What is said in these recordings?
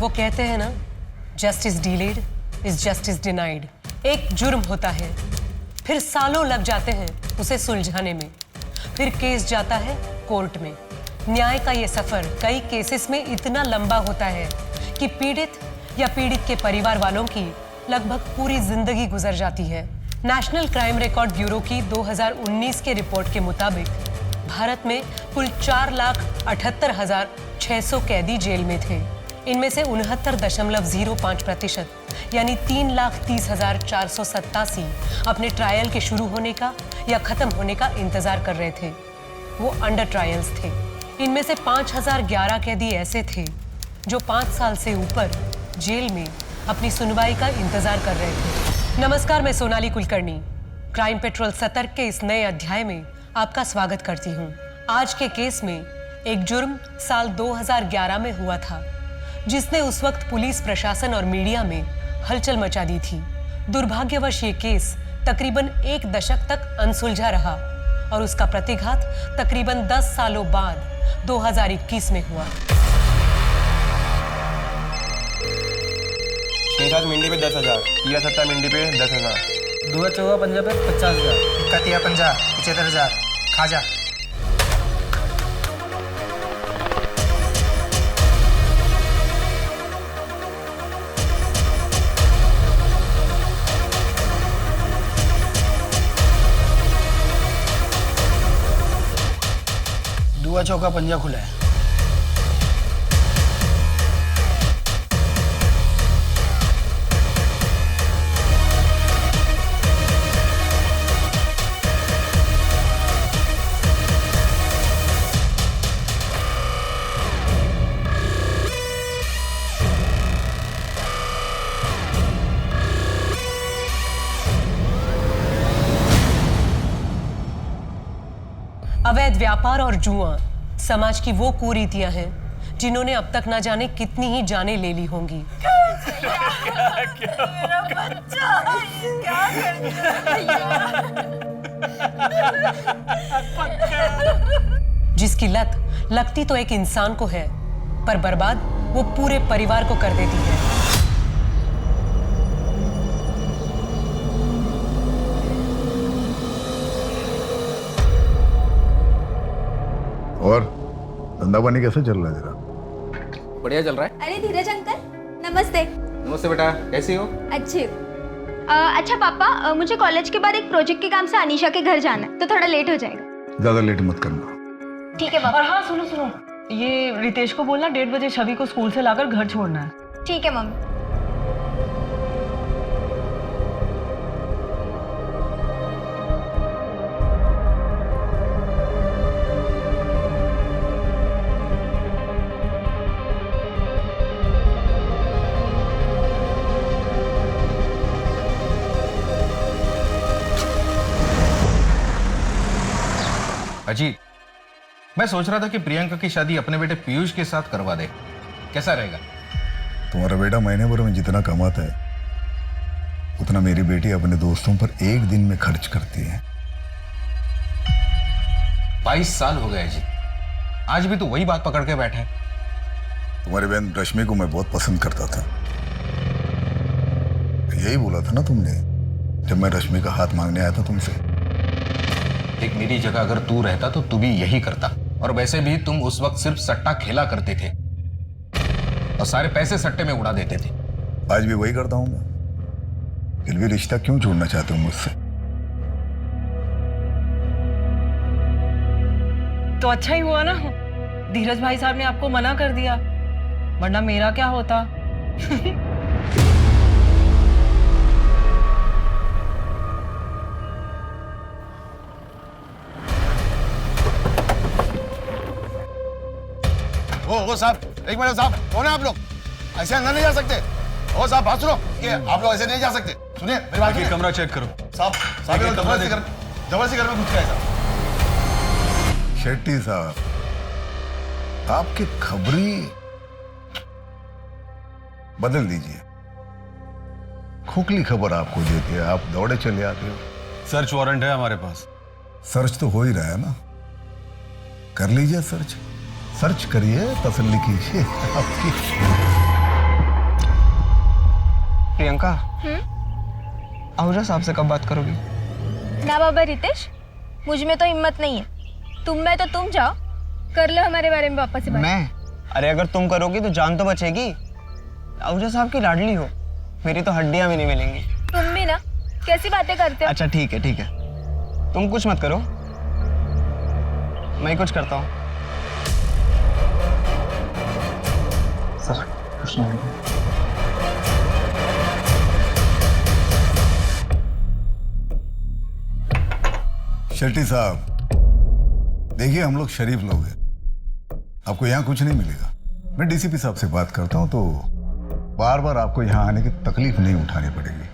वो कहते हैं ना, justice delayed is justice denied. एक जुर्म होता है, फिर सालों लग जाते हैं उसे सुलझाने में, फिर केस जाता है कोर्ट में। न्याय का ये सफर कई केसेस में इतना लंबा होता है कि पीड़ित या पीड़ित के परिवार वालों की लगभग पूरी जिंदगी गुजर जाती है। नेशनल क्राइम रिकॉर्ड ब्यूरो की 2019 के रिपोर्ट के मुताबिक भारत में कुल 4,78,600 कैदी जेल में थे। इनमें से 69.05% यानी 3,30,487 अपने ट्रायल के शुरू होने का या खत्म होने का इंतजार कर रहे थे। वो अंडर ट्रायल्स थे। इनमें से 5,011 कैदी ऐसे थे जो 5 साल से ऊपर जेल में अपनी सुनवाई का इंतजार कर रहे थे। नमस्कार, मैं सोनाली कुलकर्णी क्राइम पेट्रोल सतर्क के इस नए अध्याय में आपका स्वागत करती हूँ। आज के केस में एक जुर्म साल 2011 में हुआ था जिसने उस वक्त पुलिस प्रशासन और मीडिया में हलचल मचा दी थी। दुर्भाग्यवश ये केस तकरीबन 1 दशक तक अनसुलझा रहा और उसका प्रतिघात तकरीबन 10 सालों बाद 2021 में हुआ। 6-7 मिंडी पे 10,000, 3-7 मिंडी पे 10,000, 2-4 पंजा पे 50,000, 51-50, 75,000, खाजा। दुआ चौका पंजा खुला है। अवैध व्यापार और जुआ समाज की वो कुरीतियां हैं जिन्होंने अब तक ना जाने कितनी ही जानें ले ली होंगी। मेरा बच्चा क्या जिसकी लत लगती तो एक इंसान को है, पर बर्बाद वो पूरे परिवार को कर देती है। और धंधा पानी कैसा चल रहा है तेरा? बढ़िया चल रहा है। अरे धीरज अंकल, नमस्ते। नमस्ते बेटा, कैसी हो? अच्छे। अच्छा पापा, मुझे कॉलेज के बाद एक प्रोजेक्ट के काम से अनीशा के घर जाना है, तो थोड़ा लेट हो जाएगा। ज्यादा लेट मत करना। ठीक है पापा। और हाँ सुनो, ये रितेश को बोलना 1:30 बजे छवि को स्कूल से लाकर घर छोड़ना है। ठीक है मम्मी। अजी, मैं सोच रहा था कि प्रियंका की शादी अपने बेटे पीयूष के साथ करवा दे, कैसा रहेगा? तुम्हारा बेटा महीने भर में जितना कमाता है उतना मेरी बेटी अपने दोस्तों पर एक दिन में खर्च करती है। 22 साल हो गए जी, आज भी तो वही बात पकड़ के बैठा है। तुम्हारी बहन रश्मि को मैं बहुत पसंद करता था। यही बोला था ना तुमने जब मैं रश्मि का हाथ मांगने आया था तुमसे। एक मेरी जगह अगर तू रहता तो तू भी यही करता। और वैसे भी तुम उस वक्त सिर्फ सट्टा खेला करते थे और सारे पैसे सट्टे में उड़ा देते थे। आज भी वही करता हूं मैं। फिर भी रिश्ता क्यों छोड़ना चाहते हो मुझसे? तो अच्छा ही हुआ ना, धीरज भाई साहब ने आपको मना कर दिया, वरना मेरा क्या होता। ओ साहब, एक मिनट साहब, कौन है आप लोग? ऐसे अंदर नहीं जा सकते। ओ साहब, बात सुनो, ये आप लोग ऐसे नहीं जा सकते। सुनिए मेरी बात, कमरा चेक करो। साहब जबरदस्ती घर में घुस गए साहब। शेट्टी साहब, आपकी खबरी बदल दीजिए। खोखली खबर आपको देती है, आप दौड़े चले आते हो। सर्च वारंट है हमारे पास। सर्च तो हो ही रहा है ना, कर लीजिए सर्च करिए, तसल्ली कीजिए आपकी। प्रियंका आहूजा साहब से कब बात करोगी? ना बाबा रितेश, मुझ में तो हिम्मत नहीं है। तुम में तो तुम जाओ, कर लो हमारे बारे में पापा से बात। मैं? अरे अगर तुम करोगी तो जान तो बचेगी। आहूजा साहब की लाडली हो, मेरी तो हड्डियां भी नहीं मिलेंगी। तुम भी ना, कैसी बातें करते हो? अच्छा ठीक है, तुम कुछ मत करो, मैं कुछ करता हूँ। सर कुछ नहीं। शेट्टी साहब, देखिए हम लोग शरीफ लोग हैं, आपको यहाँ कुछ नहीं मिलेगा। मैं डीसीपी साहब से बात करता हूँ तो बार बार आपको यहाँ आने की तकलीफ नहीं उठानी पड़ेगी।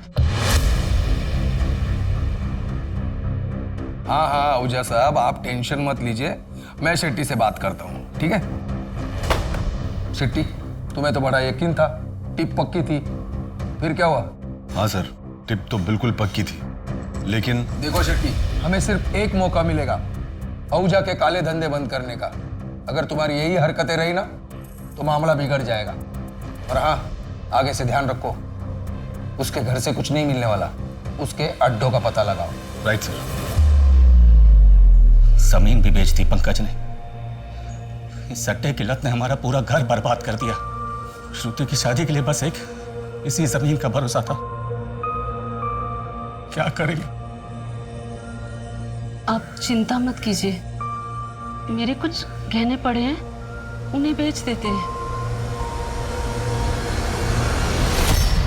हाँ हाँ आहूजा साहब, आप टेंशन मत लीजिए, मैं शेट्टी से बात करता हूँ, ठीक है? शेट्टी, तुम्हें तो बड़ा यकीन था, टिप पक्की थी, फिर क्या हुआ? हाँ सर, टिप तो बिल्कुल पक्की थी, लेकिन देखो शेट्टी, हमें सिर्फ एक मौका मिलेगा आहूजा के काले धंधे बंद करने का। अगर तुम्हारी यही हरकतें रही ना तो मामला बिगड़ जाएगा। और हाँ, आगे से ध्यान रखो, उसके घर से कुछ नहीं मिलने वाला, उसके अड्डों का पता लगाओ। Right sir. जमीन भी बेच दी पंकज ने। इस सट्टे की लत ने हमारा पूरा घर बर्बाद कर दिया। श्रुति की शादी के लिए बस एक इसी जमीन का भरोसा था। क्या करेंगे? आप चिंता मत कीजिए, मेरे कुछ गहने पड़े हैं, उन्हें बेच देते हैं।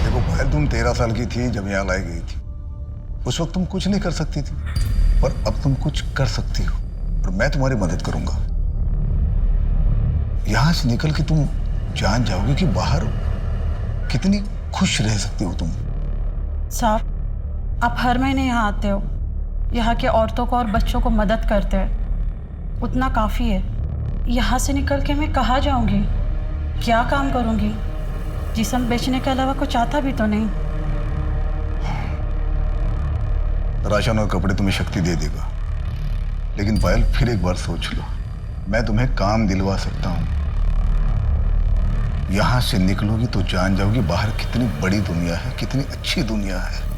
देखो पहले तुम 13 साल की थी जब यहाँ लाई गई थी, उस वक्त तुम कुछ नहीं कर सकती थी, पर अब तुम कुछ कर सकती हो और मैं तुम्हारी मदद करूंगा। यहां से निकल के तुम जान जाओगे कि बाहर कितनी खुश रह सकती हो तुम। साहब, आप हर महीने यहाँ आते हो, यहाँ के औरतों को और बच्चों को मदद करते हैं, उतना काफ़ी है। यहाँ से निकल के मैं कहाँ जाऊँगी, क्या काम करूँगी? जिस्म बेचने के अलावा कुछ आता भी तो नहीं। राशन और कपड़े तुम्हें शक्ति दे देगा, लेकिन पायल फिर एक बार सोच लो, मैं तुम्हें काम दिलवा सकता हूँ। यहां से निकलोगी तो जान जाओगी बाहर कितनी बड़ी दुनिया है, कितनी अच्छी दुनिया है।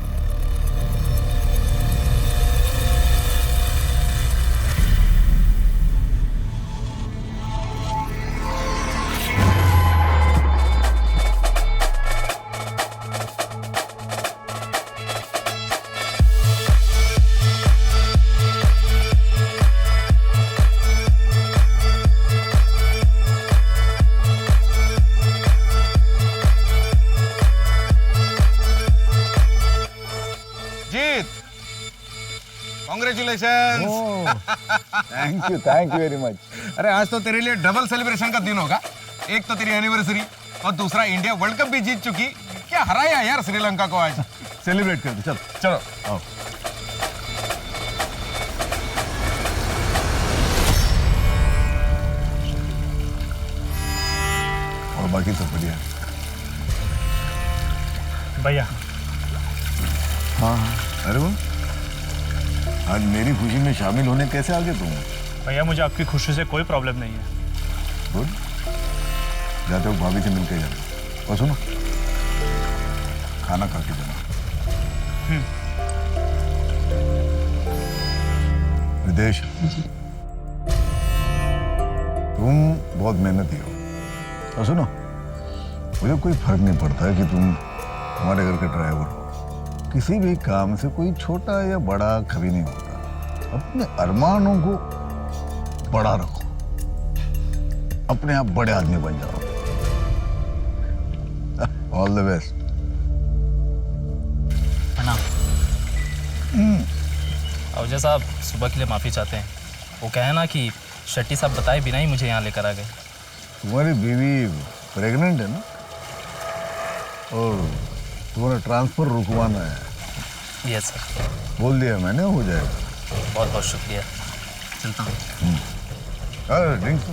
Thank you very much. अरे आज तो तेरे लिए डबल सेलिब्रेशन का दिन होगा। एक तो तेरी एनिवर्सरी और दूसरा इंडिया वर्ल्ड कप भी जीत चुकी। क्या हराया यार श्रीलंका को आज। सेलिब्रेट कर दो, चलो चलो आओ। और बाकी सब बढ़िया? भैया। हाँ अरे वो आज मेरी खुशी में शामिल होने कैसे आ गए तुम? भैया मुझे आपकी खुशी से कोई प्रॉब्लम नहीं है। गुड, जाते हो भाभी से मिलके जाना। और सुनो, खाना खा के जाना। रितेश, तुम बहुत मेहनती हो। और सुनो, मुझे कोई फर्क नहीं पड़ता है कि तुम हमारे घर के ड्राइवर हो। किसी भी काम से कोई छोटा या बड़ा कभी नहीं होता। अपने अरमानों को बड़ा रखो, अपने आप बड़े आदमी बन जाओ। All the best. आहूजा साहब सुबह के लिए माफ़ी चाहते हैं। वो कहे ना कि शेट्टी साहब बताए बिना ही मुझे यहाँ लेकर आ गए। तुम्हारी बीवी प्रेग्नेंट है ना? और तुम्हारा ट्रांसफर रुकवाना है। Yes sir. बोल दिया मैंने, हो जाएगा। बहुत बहुत शुक्रिया, चलता हूँ। अरे ड्रिंक तो।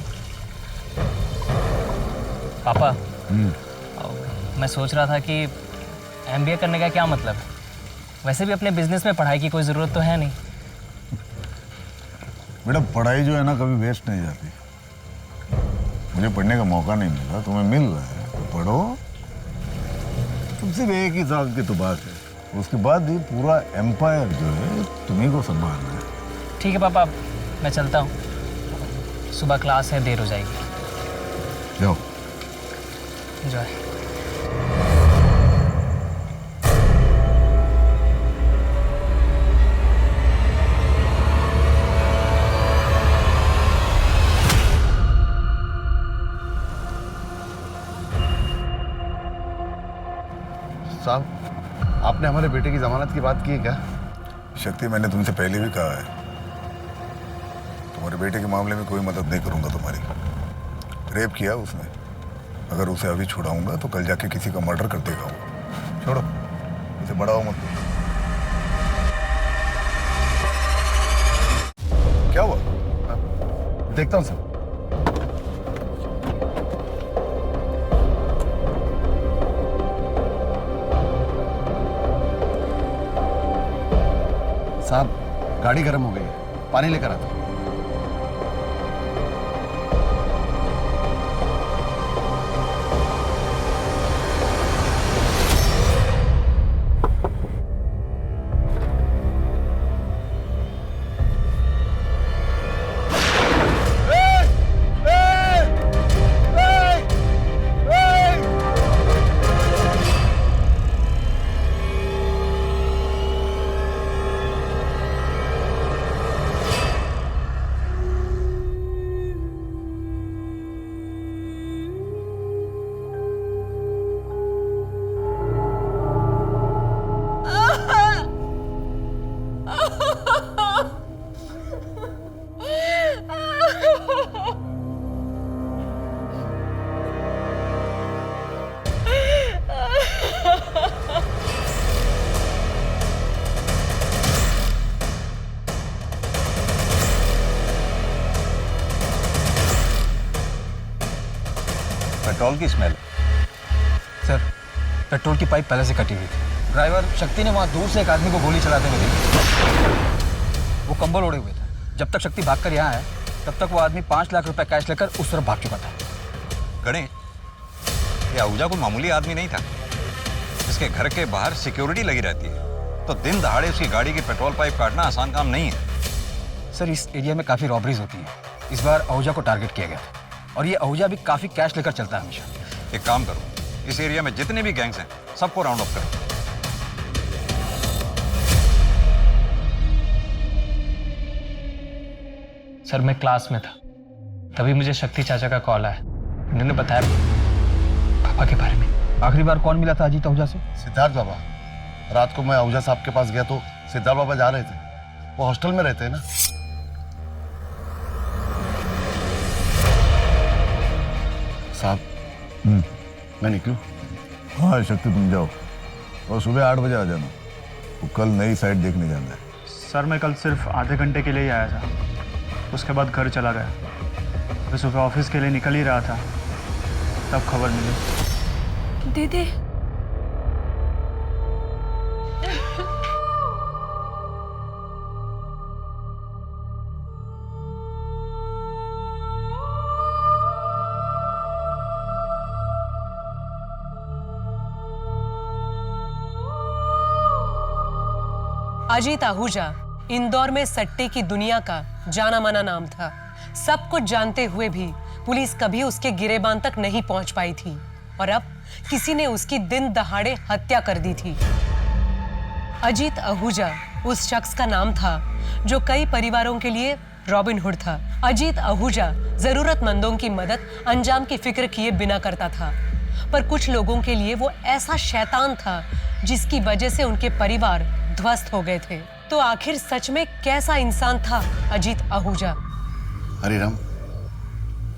पापा, मैं सोच रहा था कि MBA करने का क्या मतलब है? वैसे भी अपने बिजनेस में पढ़ाई की कोई ज़रूरत तो है नहीं। बेटा पढ़ाई जो है ना कभी वेस्ट नहीं जाती। मुझे पढ़ने का मौका नहीं मिला, तुम्हें मिल रहा है तो पढ़ो। तुम सिर्फ एक ही साल की तो बात है, उसके बाद भी पूरा एम्पायर जो है तुम्हीं को संभालना है। ठीक है पापा, मैं चलता हूँ, सुबह क्लास है, देर हो जाएगी। जाओ। एंजॉय। साहब, आपने हमारे बेटे की जमानत की बात की है क्या? शक्ति, मैंने तुमसे पहले भी कहा है, तुम्हारे बेटे के मामले में कोई मदद नहीं करूंगा तुम्हारी। रेप किया उसने, अगर उसे अभी छुड़ाऊंगा तो कल जाके किसी का मर्डर कर देगा वो। छोड़ो, इसे बढ़ाओ मत। क्या हुआ? देखता हूँ सर। साहब, गाड़ी गर्म हो गई है, पानी लेकर आता हूं। पेट्रोल की स्मेल। सर, पेट्रोल की पाइप पहले से कटी हुई थी। ड्राइवर शक्ति ने वहां दूर से एक आदमी को गोली चलाते हुए देखी। वो कंबल ओढ़े हुए थे। जब तक शक्ति भागकर यहाँ आया, तब तक वो आदमी 5 लाख रुपए कैश लेकर उस तरफ भाग चुका था। गणेश, ये आहूजा कोई मामूली आदमी नहीं था। इसके घर के बाहर सिक्योरिटी लगी रहती है, तो दिन दहाड़े उसकी गाड़ी की पेट्रोल पाइप काटना आसान काम नहीं है। सर, इस एरिया में काफी रॉबरीज होती है। इस बार आहूजा को टारगेट किया गया था, और ये आहूजा भी काफी कैश लेकर चलता है हमेशा। एक काम करो, इस एरिया में जितने भी गैंग्स हैं सबको राउंड अप करो। सर, मैं क्लास में था, तभी मुझे शक्ति चाचा का कॉल आया। उन्होंने बताया पापा के बारे में। आखिरी बार कौन मिला था अजीत आहूजा से? सिद्धार्थ बाबा। रात को मैं आहूजा साहब के पास गया तो सिद्धार्थ बाबा जा रहे थे। वो हॉस्टल में रहते हैं ना। साहब, मैं निकलूं? हाँ शक्ति, तुम जाओ और सुबह 8 बजे आ जाना। तो कल नई साइट देखने जाना है। सर, मैं कल सिर्फ आधे घंटे के लिए ही आया था, उसके बाद घर चला गया। मैं सुबह ऑफिस के लिए निकल ही रहा था, तब खबर मिली। दीदी, अजीत आहूजा इंदौर में सट्टे की दुनिया का जाना माना नाम था। सब कुछ जानते हुए भी पुलिस कभी उसके गिरेबान तक नहीं पहुंच पाई थी, और अब किसी ने उसकी दिन दहाड़े हत्या कर दी थी। अजीत आहूजा उस शख्स का नाम था जो कई परिवारों के लिए रॉबिन हुड था। अजीत आहूजा जरूरतमंदों की मदद अंजाम की फिक्र किए बिना करता था, पर कुछ लोगों के लिए वो ऐसा शैतान था जिसकी वजह से उनके परिवार ध्वस्त हो गए थे। तो आखिर सच में कैसा इंसान था अजीत आहूजा? अरे राम,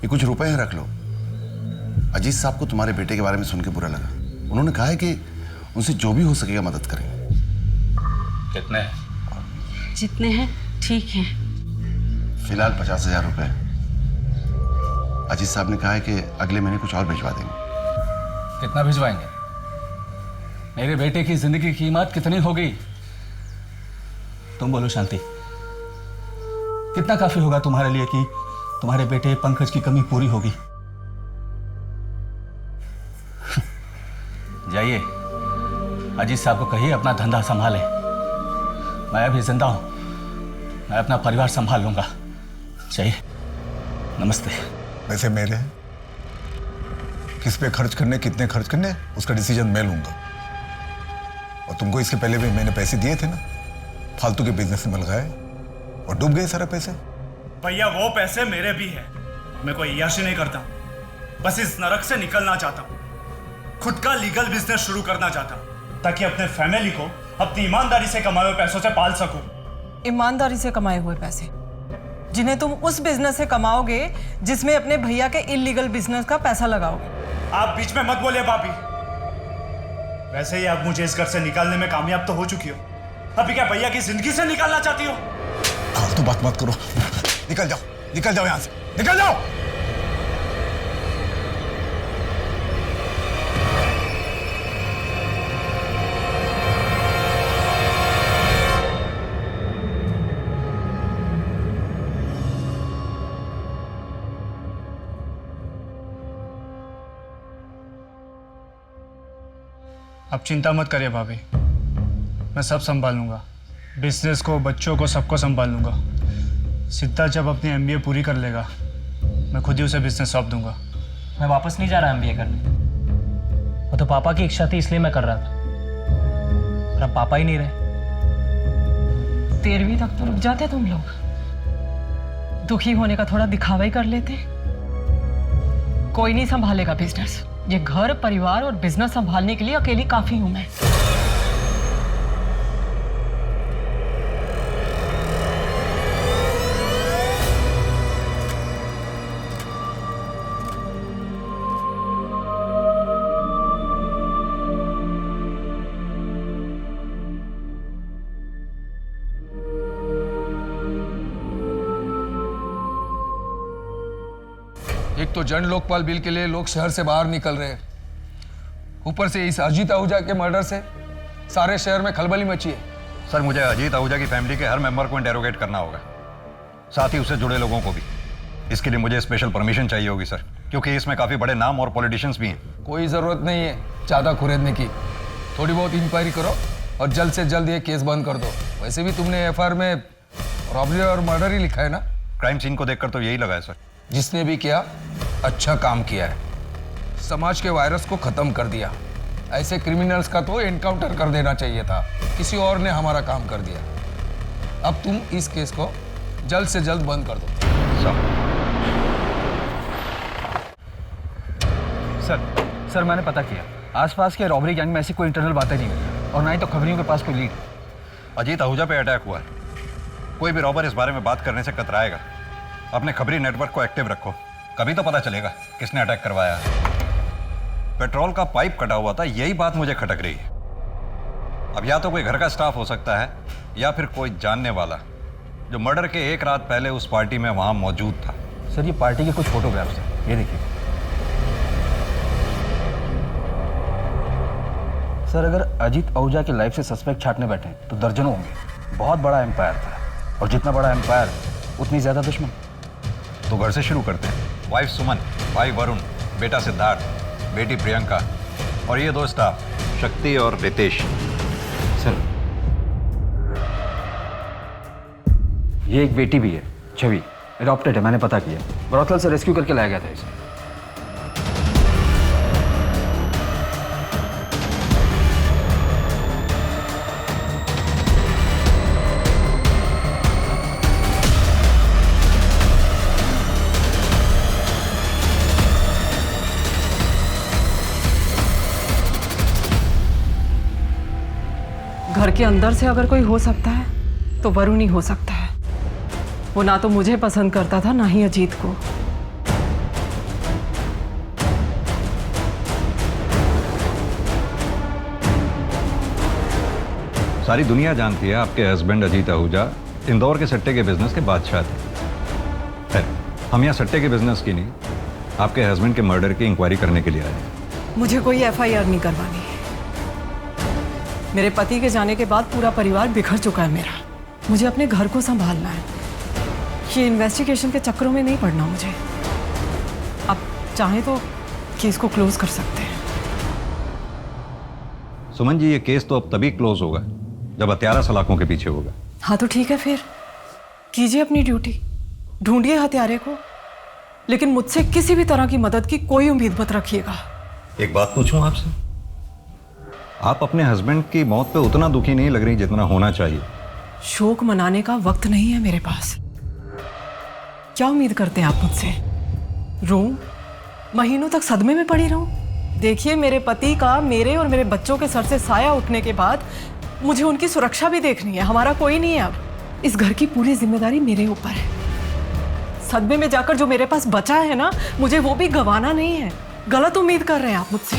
ये कुछ रुपए हैं, रख लो। अजीत साहब को तुम्हारे बेटे के बारे में सुन के बुरा लगा। उन्होंने कहा है कि उनसे जो भी हो सकेगा मदद करेंगे। कितने? जितने हैं ठीक हैं। फिलहाल 50,000 रुपए। अजीत साहब ने कहा है कि अगले महीने कुछ और भिजवा देंगे। कितना भिजवाएंगे? मेरे बेटे की जिंदगी की कीमत कितनी होगी? तुम बोलो शांति, कितना काफी होगा तुम्हारे लिए कि तुम्हारे बेटे पंकज की कमी पूरी होगी? जाइए, अजीत साहब को कहिए अपना धंधा संभाले। मैं अभी जिंदा हूं, मैं अपना परिवार संभाल लूंगा। चाहिए। नमस्ते। पैसे मेरे हैं, किस पे खर्च करने, कितने खर्च करने, उसका डिसीजन मैं लूंगा। और तुमको इसके पहले भी मैंने पैसे दिए थे ना, फालतू के बिजनेस में लगाए और डूब गए सारे पैसे। भैया वो पैसे मेरे भी हैं। मैं कोई याशी नहीं करता, बस इस नरक से निकलना चाहता हूँ। खुद का लीगल बिजनेस शुरू करना चाहता हूँ ताकि अपने फैमिली को अपनी ईमानदारी से कमाए हुए पैसों से पाल सकूं। ईमानदारी से कमाए हुए पैसे जिन्हें तुम उस बिजनेस से कमाओगे जिसमें अपने भैया के इलीगल बिजनेस का पैसा लगाओगे। आप बीच में मत बोलिए भाभी। वैसे ही आप मुझे इस घर से निकालने में कामयाब तो हो चुकी हो, अभी क्या भैया की जिंदगी से निकालना चाहती हो? फालतू बात मत करो, निकल जाओ, निकल जाओ यहां से, निकल जाओ। आप चिंता मत करिए भाभी, मैं सब संभाल लूंगा। बिजनेस को, बच्चों को, सबको संभाल लूंगा। सिद्धार्थ जब अपनी MBA पूरी कर लेगा, मैं खुद ही उसे बिजनेस सौंप दूंगा। मैं वापस नहीं जा रहा MBA करने। वो तो पापा की इच्छा थी इसलिए मैं कर रहा था, पर अब पापा ही नहीं रहे। 13वीं तक तो रुक जाते तुम लोग, दुखी होने का थोड़ा दिखावा ही कर लेते। कोई नहीं संभालेगा बिजनेस। ये घर, परिवार और बिजनेस संभालने के लिए अकेली काफी हूं मैं। एक तो जन लोकपाल बिल के लिए लोग शहर से बाहर निकल रहे हैं, ऊपर से इस अजीत आहूजा के मर्डर से सारे शहर में खलबली मची है। सर, मुझे अजीत आहूजा की फैमिली के हर मेंबर को इंटेरोगेट करना होगा, साथ ही उससे जुड़े लोगों को भी। इसके लिए मुझे स्पेशल परमिशन चाहिए होगी सर, क्योंकि इसमें काफी बड़े नाम और पॉलिटिशियंस भी हैं। कोई जरूरत नहीं है ज्यादा खुरेदने की, थोड़ी बहुत इंक्वायरी करो और जल्द से जल्द ये केस बंद कर दो। वैसे भी तुमने FIR में रॉबरी और मर्डर ही लिखा है ना? क्राइम सीन को देखकर तो यही लगा है सर। जिसने भी किया अच्छा काम किया है, समाज के वायरस को खत्म कर दिया। ऐसे क्रिमिनल्स का तो एनकाउंटर कर देना चाहिए था, किसी और ने हमारा काम कर दिया। अब तुम इस केस को जल्द से जल्द बंद कर दो। सर मैंने पता किया, आसपास के रॉबरी गैंग में ऐसी कोई इंटरनल बातें नहीं हुई और ना ही तो खबरियों के पास कोई लीड। अजीत आहूजा पे अटैक हुआ है, कोई भी रॉबर इस बारे में बात करने से कतराएगा। अपने खबरी नेटवर्क को एक्टिव रखो, कभी तो पता चलेगा किसने अटैक करवाया है। पेट्रोल का पाइप कटा हुआ था, यही बात मुझे खटक रही है। अब या तो कोई घर का स्टाफ हो सकता है या फिर कोई जानने वाला जो मर्डर के एक रात पहले उस पार्टी में वहां मौजूद था। सर ये पार्टी के कुछ फोटोग्राफ्स हैं, ये देखिए। सर अगर अजीत आहूजा की लाइफ से सस्पेक्ट छाटने बैठे तो दर्जनों होंगे। बहुत बड़ा एम्पायर था, और जितना बड़ा एम्पायर उतनी ज्यादा दुश्मन। तो घर से शुरू करते हैं। वाइफ सुमन, भाई वरुण, बेटा सिद्धार्थ, बेटी प्रियंका और ये दो स्टाफ शक्ति और रितेश। सर ये एक बेटी भी है, छवि, एडॉप्टेड है, मैंने पता किया। ब्रॉथल से रेस्क्यू करके लाया गया था इसे। घर के अंदर से अगर कोई हो सकता है तो वरुण ही हो सकता है। वो ना तो मुझे पसंद करता था, ना ही अजीत को। सारी दुनिया जानती है आपके हस्बैंड अजीत आहूजा इंदौर के सट्टे के बिजनेस के बादशाह थे। हम यहाँ सट्टे के बिजनेस की नहीं, आपके हस्बैंड के मर्डर की इंक्वायरी करने के लिए आए। मुझे कोई FIR नहीं करवानी। मेरे पति के जाने के बाद पूरा परिवार बिखर चुका है मेरा। मुझे अपने घर को संभालना है, ये इन्वेस्टिगेशन के चक्करों में नहीं पड़ना मुझे। अब चाहे तो केस को क्लोज कर सकते हैं। सुमन जी, ये केस तो अब तभी क्लोज होगा जब हत्यारा सलाखों के पीछे होगा। हाँ तो ठीक है, फिर कीजिए अपनी ड्यूटी, ढूंढिए हत्यारे को, लेकिन मुझसे किसी भी तरह की मदद की कोई उम्मीद मत रखिएगा। एक बात पूछूं आपसे, आप अपने हस्बैंड की मौत पे उतना दुखी नहीं लग रही जितना होना चाहिए। शोक मनाने का वक्त नहीं है मेरे पास। क्या उम्मीद करते हैं आप मुझसे? रोऊं, महीनों तक सदमे में पड़ी रहूं? देखिए, मेरे पति का मेरे और मेरे बच्चों के सर से साया उठने के बाद मुझे उनकी सुरक्षा भी देखनी है। हमारा कोई नहीं है अब। इस घर की पूरी जिम्मेदारी मेरे ऊपर है। सदमे में जाकर जो मेरे पास बचा है ना, मुझे वो भी गंवाना नहीं है। गलत उम्मीद कर रहे हैं आप मुझसे।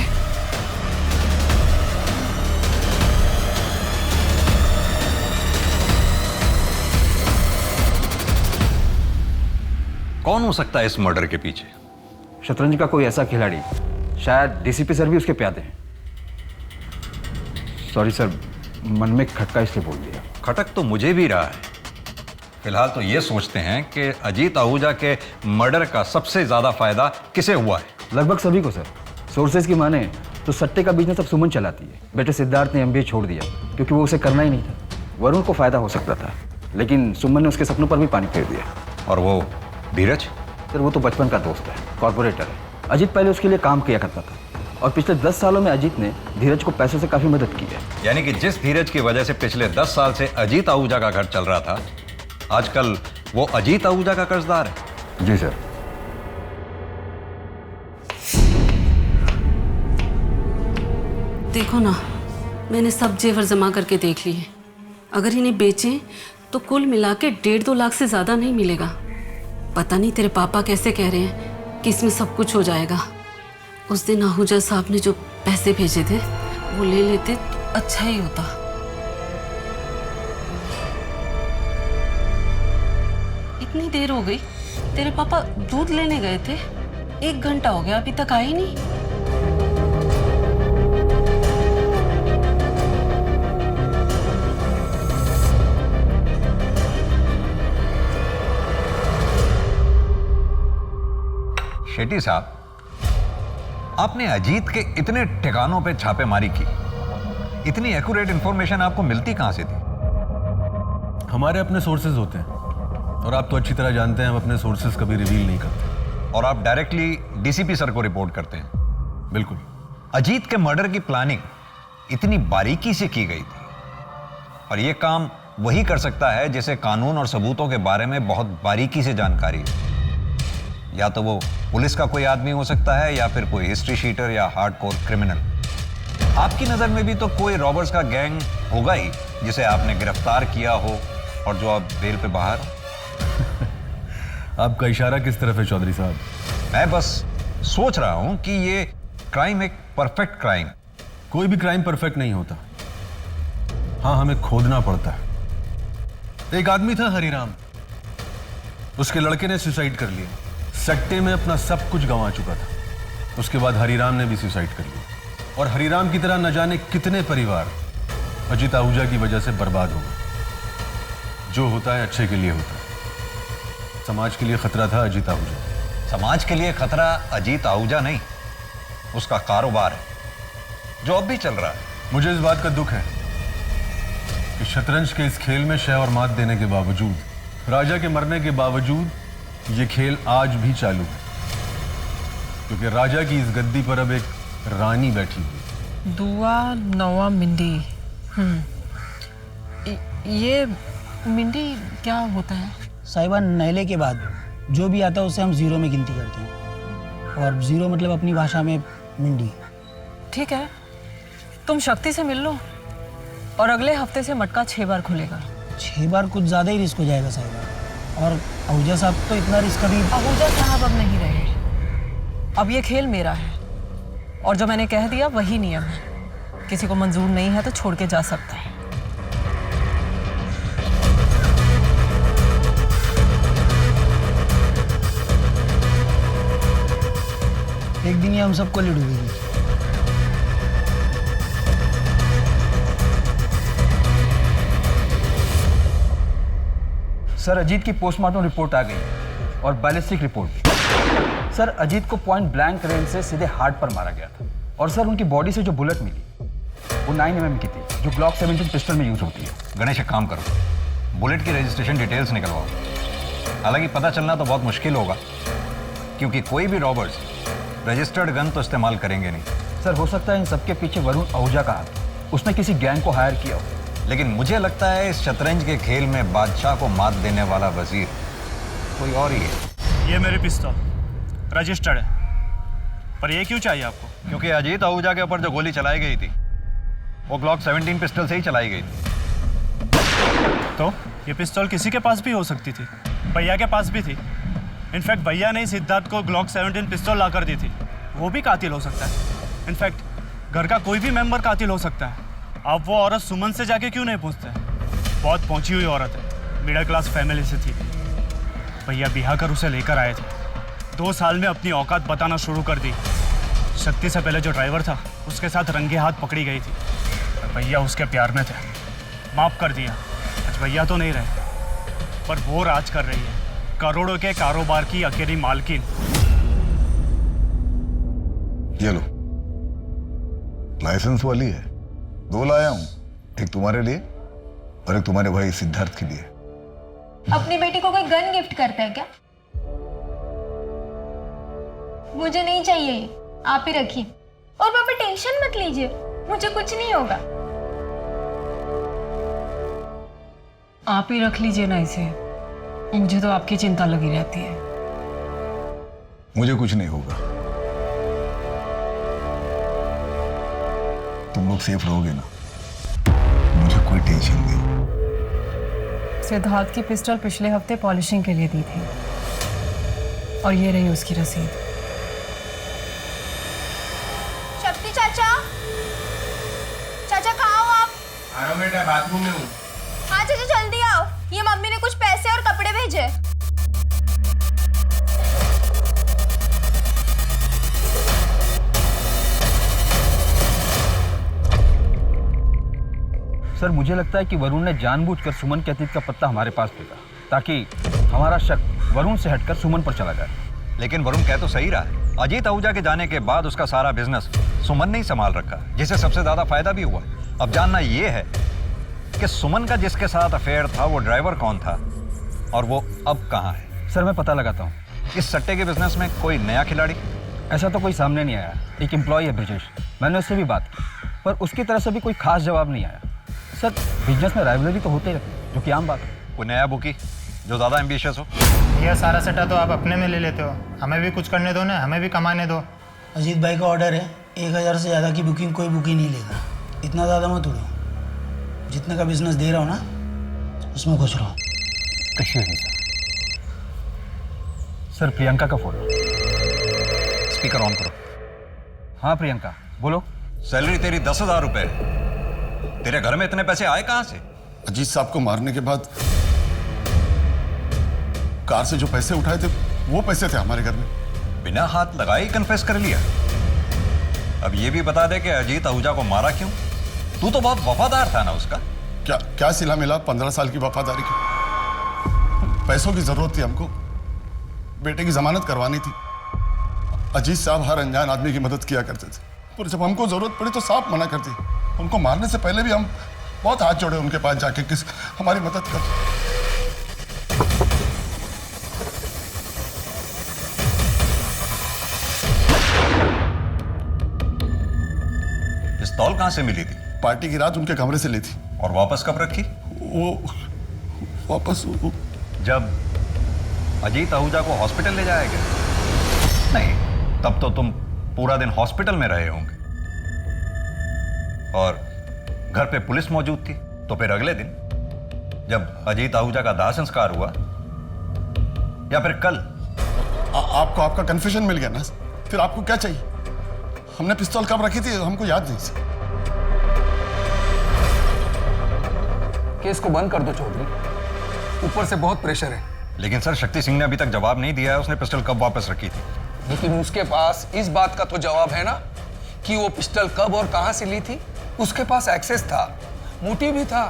कौन हो सकता है इस मर्डर के पीछे? शतरंज का कोई ऐसा खिलाड़ी, शायद डीसीपी सर भी उसके प्यादे हैं। सॉरी सर, मन में खटका इसलिए बोल दिया। खटक तो मुझे भी रहा है। फिलहाल तो ये सोचते हैं कि अजीत आहूजा के मर्डर का सबसे ज्यादा फायदा किसे हुआ है? लगभग सभी को सर। सोर्सेज की माने तो सट्टे का बिजनेस अब सुमन चलाती है। बेटे सिद्धार्थ ने एमबीए छोड़ दिया क्योंकि वो उसे करना ही नहीं था। वरुण को फायदा हो सकता था, लेकिन सुमन ने उसके सपनों पर भी पानी फेर दिया। और वो धीरज? सर वो तो बचपन का दोस्त है, कॉर्पोरेटर है। अजीत पहले उसके लिए काम किया करता था और पिछले 10 सालों में अजीत ने धीरज को पैसों से काफी मदद की है। यानी कि जिस धीरज की वजह से पिछले 10 साल से अजीत आहूजा का घर चल रहा था, आजकल वो अजीत आहूजा का कर्जदार है। जी सर। देखो ना, मैंने सब जेवर जमा करके देख लिए। अगर इन्हें बेचें तो कुल मिला के 1.5-2 लाख से ज्यादा नहीं मिलेगा। पता नहीं तेरे पापा कैसे कह रहे हैं कि इसमें सब कुछ हो जाएगा। उस दिन आहूजा साहब ने जो पैसे भेजे थे वो ले लेते तो अच्छा ही होता। इतनी देर हो गई, तेरे पापा दूध लेने गए थे। 1 घंटा हो गया, अभी तक आए ही नहीं। शेट्टी साहब, आपने अजीत के इतने ठिकानों पे छापेमारी की, इतनी एक्यूरेट इंफॉर्मेशन आपको मिलती कहां से थी? हमारे अपने सोर्सेज होते हैं और आप तो अच्छी तरह जानते हैं हम अपने सोर्सेज कभी रिवील नहीं करते। और आप डायरेक्टली डीसीपी सर को रिपोर्ट करते हैं? बिल्कुल। अजीत के मर्डर की प्लानिंग इतनी बारीकी से की गई थी, और यह काम वही कर सकता है जिसे कानून और सबूतों के बारे में बहुत बारीकी से जानकारी है। या तो वो पुलिस का कोई आदमी हो सकता है या फिर कोई हिस्ट्री शीटर या हार्डकोर क्रिमिनल। आपकी नजर में भी तो कोई रॉबर्स का गैंग होगा ही जिसे आपने गिरफ्तार किया हो और जो अब बेल पे बाहर हो। आपका इशारा किस तरफ है चौधरी साहब? मैं बस सोच रहा हूं कि ये क्राइम एक परफेक्ट क्राइम। कोई भी क्राइम परफेक्ट नहीं होता। हाँ, हमें खोदना पड़ता है। एक आदमी था हरिराम, उसके लड़के ने सुसाइड कर लिया। सट्टे में अपना सब कुछ गंवा चुका था। उसके बाद हरिराम ने भी सुसाइड कर लिया। और हरिराम की तरह न जाने कितने परिवार अजीत आहूजा की वजह से बर्बाद हो गए। जो होता है अच्छे के लिए होता है। समाज के लिए खतरा था अजीत आहूजा। समाज के लिए खतरा अजीत आहूजा नहीं, उसका कारोबार है जो अब भी चल रहा है। मुझे इस बात का दुख है कि शतरंज के इस खेल में शह और मात देने के बावजूद, राजा के मरने के बावजूद, ये खेल आज भी चालू है। क्योंकि राजा की इस गद्दी पर अब एक रानी बैठी हुई। दुआ नवा मिंडी। ये मिंडी क्या होता है? साहिबा, नहले के बाद जो भी आता है उसे हम 0 में गिनती करते हैं। और 0 मतलब अपनी भाषा में मिंडी। ठीक है, तुम शक्ति से मिल लो और अगले हफ्ते से मटका 6 बार खुलेगा। 6 बार कुछ ज्यादा ही रिस्क हो जाएगा साहिबा। और आहूजा साहब तो इतना रिस्क अभी। आहूजा साहब अब नहीं रहे। अब ये खेल मेरा है और जो मैंने कह दिया वही नियम है। किसी को मंजूर नहीं है तो छोड़ के जा सकता है। एक दिन ही हम सबको ले डूबेगी। सर, अजीत की पोस्टमार्टम रिपोर्ट आ गई और बैलिस्टिक रिपोर्ट भी। सर, अजीत को पॉइंट ब्लैंक रेंज से सीधे हार्ट पर मारा गया था। और सर, उनकी बॉडी से जो बुलेट मिली वो 9mm की थी, जो ग्लॉक 17 पिस्टल में यूज होती है। गणेश एक काम करो, बुलेट की रजिस्ट्रेशन डिटेल्स निकलवाओ। हालांकि पता चलना तो बहुत मुश्किल होगा, क्योंकि कोई भी रॉबर्स रजिस्टर्ड गन तो इस्तेमाल करेंगे नहीं। सर हो सकता है इन सबके पीछे वरुण आहूजा का हाथ, उसने किसी गैंग को हायर किया हो। लेकिन मुझे लगता है इस शतरंज के खेल में बादशाह को मात देने वाला वजीर कोई और ही है। ये मेरी पिस्तौल रजिस्टर्ड है, पर ये क्यों चाहिए आपको? क्योंकि अजीत आहूजा के ऊपर जो गोली चलाई गई थी वो ग्लॉक 17 पिस्टल से ही चलाई गई थी। तो ये पिस्तौल किसी के पास भी हो सकती थी, भैया के पास भी थी। इनफैक्ट भैया ने सिद्धार्थ को ग्लॉक 17 पिस्तौल ला कर दी थी, वो भी कातिल हो सकता है। इनफैक्ट घर का कोई भी मेंबर कातिल हो सकता है। अब वो औरत सुमन से जाके क्यों नहीं पूछते? बहुत पहुंची हुई औरत है, मिडिल क्लास फैमिली से थी। भैया बिहा कर उसे लेकर आए थे, 2 साल में अपनी औकात बताना शुरू कर दी। शक्ति से पहले जो ड्राइवर था उसके साथ रंगे हाथ पकड़ी गई थी, भैया उसके प्यार में थे, माफ कर दिया। आज भैया तो नहीं रहे, पर वो राज कर रही है, करोड़ों के कारोबार की अकेली मालकिन। ये लो, लाइसेंस वाली है, 2 लाया हूं, एक तुम्हारे लिए और एक तुम्हारे भाई सिद्धार्थ के लिए। अपनी बेटी को कोई गन गिफ्ट करता है क्या? मुझे नहीं चाहिए ये, आप ही रखिए। और पापा टेंशन मत लीजिए, मुझे कुछ नहीं होगा। आप ही रख लीजिए ना इसे, मुझे तो आपकी चिंता लगी रहती है। मुझे कुछ नहीं होगा, तुम लोग सेफ रहोगे ना, मुझे कोई टेंशन नहीं। सिद्धार्थ की पिस्टल पिछले हफ्ते पॉलिशिंग के लिए दी थी और ये रही उसकी रसीद। शक्ति चाचा, चाचा कहाँ हो आप? आ रहा हूँ बेटा, बाथरूम में हूँ। हाँ चाचा जल्दी आओ, ये मम्मी ने कुछ पैसे और कपड़े भेजे। सर मुझे लगता है कि वरुण ने जानबूझकर सुमन के अतीत का पत्ता हमारे पास फेंका, ताकि हमारा शक वरुण से हटकर सुमन पर चला जाए। लेकिन वरुण कह तो सही रहा है, अजीत आहूजा के जाने के बाद उसका सारा बिजनेस सुमन ने ही संभाल रखा, जिससे सबसे ज्यादा फायदा भी हुआ। अब जानना यह है कि सुमन का जिसके साथ अफेयर था वो ड्राइवर कौन था और वो अब कहाँ है। सर मैं पता लगाता हूँ। इस सट्टे के बिजनेस में कोई नया खिलाड़ी? ऐसा तो कोई सामने नहीं आया। एक एम्प्लॉय है ब्रिजेश, मैंने उससे भी बात की, पर उसकी तरफ से भी कोई खास जवाब नहीं आया। सर बिजनेस में राइवलरी तो होते रहती है, जो कि आम बात है। कोई नया बुकी जो ज़्यादा एम्बिशियस हो? यह सारा सट्टा तो आप अपने में ले लेते हो, हमें भी कुछ करने दो ना, हमें भी कमाने दो। अजीत भाई का ऑर्डर है, 1000 से ज़्यादा की बुकिंग कोई बुकिंग नहीं लेगा। इतना ज़्यादा मत उड़ो, जितने का बिजनेस दे रहा हूँ ना उसमें खुश रहो। सर प्रियंका का फोन। स्पीकर ऑन करो। हाँ प्रियंका बोलो। सैलरी तेरी 10,000 रुपए, तेरे घर में इतने पैसे आए कहाँ से? अजीत साहब को मारने के बाद कार से जो पैसे उठाए थे वो पैसे थे हमारे घर में। बिना हाथ लगाए ही कन्फेस कर लिया। अब ये भी बता दे कि अजीत आहूजा को मारा क्यों? तू तो बहुत वफादार था ना उसका। क्या सिला मिला 15 साल की वफादारी की? पैसों की जरूरत थी हमको, बेटे की जमानत करवानी थी। अजीत साहब हर अनजान आदमी की मदद किया करते थे, पर जब हमको जरूरत पड़ी तो साफ मना कर दी। उनको मारने से पहले भी हम बहुत हाथ जोड़े उनके पास जाके, किस हमारी मदद कर। पिस्तौल कहां से मिली थी? पार्टी की रात उनके कमरे से ली थी। और वापस कब रखी? वापस जब अजीत आहूजा को हॉस्पिटल ले जाया गया? नहीं, तब तो तुम पूरा दिन हॉस्पिटल में रहे होंगे और घर पे पुलिस मौजूद थी। तो फिर अगले दिन जब अजीत आहूजा का दाह संस्कार हुआ या फिर कल? आपको आपका कन्फ्यूजन मिल गया ना? फिर आपको क्या चाहिए? हमने पिस्तौल कब रखी थी हमको याद नहीं। केस को बंद कर दो चौधरी, ऊपर से बहुत प्रेशर है। लेकिन सर शक्ति सिंह ने अभी तक जवाब नहीं दिया है उसने पिस्टल कब वापस रखी थी। लेकिन उसके पास इस बात का तो जवाब है ना कि वो पिस्टल कब और कहां से ली थी। उसके पास एक्सेस था, मोटिव भी था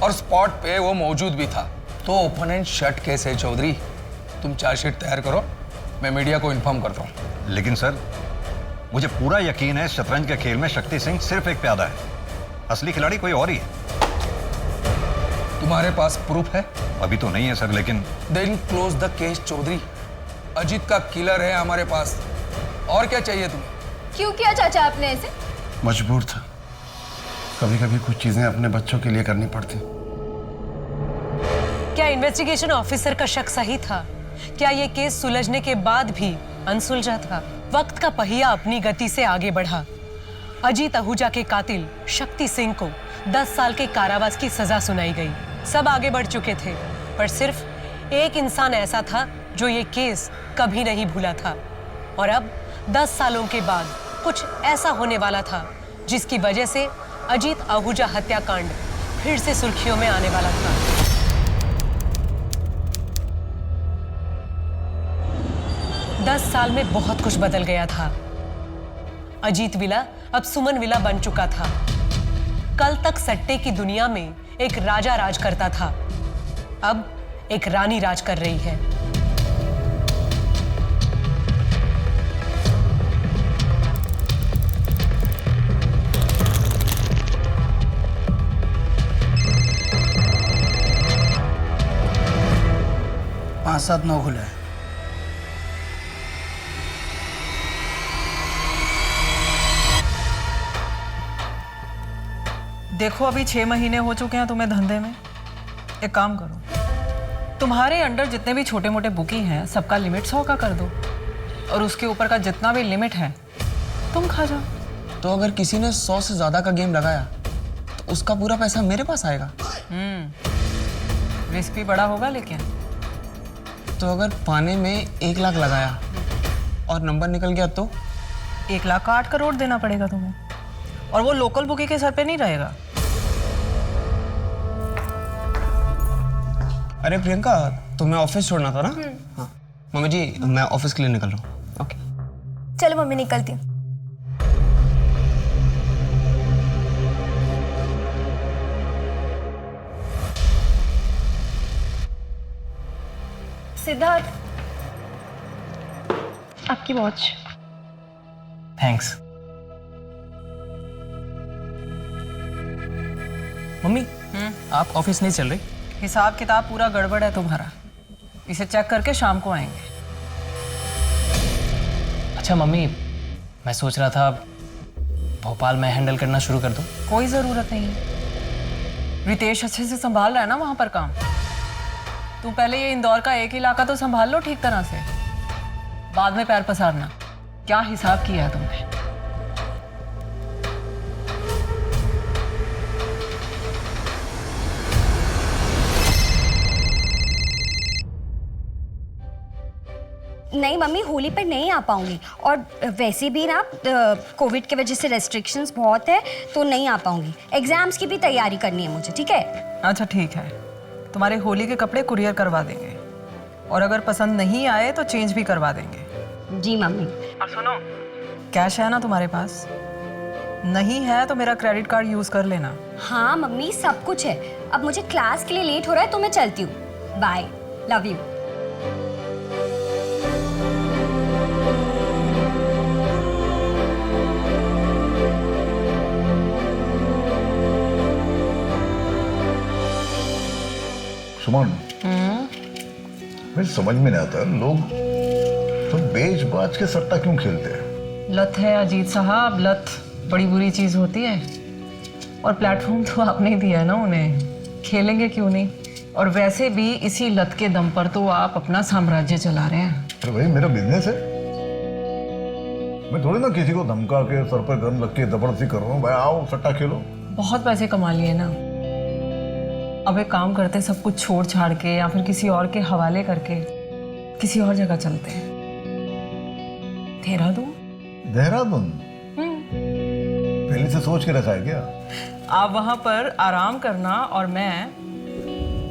और स्पॉट पे वो मौजूद भी था। तो ओपन एंड शट केस है चौधरी। तुम चार्जशीट तैयार करो, मैं मीडिया को इन्फॉर्म करता हूँ। लेकिन सर मुझे पूरा यकीन है शतरंज के खेल में शक्ति सिंह सिर्फ एक प्यादा है। असली खिलाड़ी कोई और ही है। तुम्हारे पास प्रूफ है? अभी तो नहीं है सर, लेकिन then close the case Chaudhary. Ajit का किलर है हमारे पास, और क्या चाहिए तुम्हें? क्यों किया चाचा आपने ऐसे? मजबूर था। कभी कभी कुछ चीजें अपने बच्चों के लिए करनी पड़ती। क्या इन्वेस्टिगेशन ऑफिसर का शक सही था? क्या ये केस सुलझने के बाद भी अनसुलझा था? वक्त का पहिया अपनी गति से आगे बढ़ा। अजीत आहूजा के कातिल शक्ति सिंह को 10 साल के कारावास की सजा सुनाई गई। सब आगे बढ़ चुके थे, पर सिर्फ एक इंसान ऐसा था जो ये केस कभी नहीं भूला था। और अब 10 सालों के बाद कुछ ऐसा होने वाला था जिसकी वजह से अजीत आहूजा हत्याकांड फिर से सुर्खियों में आने वाला था। दस साल में बहुत कुछ बदल गया था। अजीत विला अब सुमन विला बन चुका था। कल तक सट्टे की दुनिया में एक राजा राज करता था, अब एक रानी राज कर रही है। पाँच 7 9 खुला है। देखो अभी 6 महीने हो चुके हैं तुम्हें धंधे में। एक काम करो, तुम्हारे अंडर जितने भी छोटे मोटे बुकी हैं सबका लिमिट 100 का कर दो, और उसके ऊपर का जितना भी लिमिट है तुम खा जाओ। तो अगर किसी ने 100 से ज्यादा का गेम लगाया तो उसका पूरा पैसा मेरे पास आएगा। रिस्क भी बड़ा होगा, लेकिन तो अगर पाने में 1 लाख लगाया और नंबर निकल गया तो 1 लाख का 8 करोड़ देना पड़ेगा तुम्हें, और वो लोकल बुकी के सर पे नहीं रहेगा। अरे प्रियंका, तुम्हें ऑफिस छोड़ना था ना? हाँ मम्मी जी, मैं ऑफिस के लिए निकल रहा हूँ। ओके चलो मम्मी, निकलती हूँ। सिद्धार्थ, आपकी वॉच। थैंक्स। मम्मी, आप ऑफिस नहीं चल रही? हिसाब किताब पूरा गड़बड़ है तुम्हारा, इसे चेक करके शाम को आएंगे। अच्छा मम्मी, मैं सोच रहा था भोपाल में हैंडल करना शुरू कर दूं। कोई ज़रूरत नहीं है, रितेश अच्छे से संभाल रहा है ना वहाँ पर काम। तुम पहले ये इंदौर का एक इलाका तो संभाल लो ठीक तरह से, बाद में पैर पसारना। क्या हिसाब किया है तुमने? नहीं मम्मी, होली पर नहीं आ पाऊंगी, और वैसे भी ना कोविड की वजह से रेस्ट्रिक्शंस बहुत है, तो नहीं आ पाऊंगी। एग्जाम्स की भी तैयारी करनी है मुझे, ठीक है? अच्छा ठीक है, तुम्हारे होली के कपड़े कुरियर करवा देंगे, और अगर पसंद नहीं आए तो चेंज भी करवा देंगे। जी मम्मी। और सुनो, कैश है ना तुम्हारे पास? नहीं है तो मेरा क्रेडिट कार्ड यूज कर लेना। हाँ मम्मी, सब कुछ है। अब मुझे क्लास के लिए लेट हो रहा है तो मैं चलती हूँ। Bye, love you. सुमन, मुझे समझ में नहीं आता लोग तो बेच बाज के सट्टा क्यों खेलते हैं? लत है अजीत साहब, लत बड़ी बुरी चीज होती है, और प्लेटफॉर्म तो आपने ही दिया है ना उन्हें, खेलेंगे क्यों नहीं? और वैसे भी इसी लत के दम पर तो आप अपना साम्राज्य चला रहे हैं। अरे भाई, मेरा बिजनेस है, मैं थोड़ी ना किसी को धमका के सर पर गन रख के जबरदस्ती कर रहा हूँ। भाई आओ सट्टा खेलो। बहुत पैसे कमा लिए ना, अब एक काम करते, सब कुछ छोड़ छाड़ के या फिर किसी और के हवाले करके किसी और जगह चलते हैं। देहरादून। देहरादून पहले से सोच के रखा है क्या? आप वहां पर आराम करना और मैं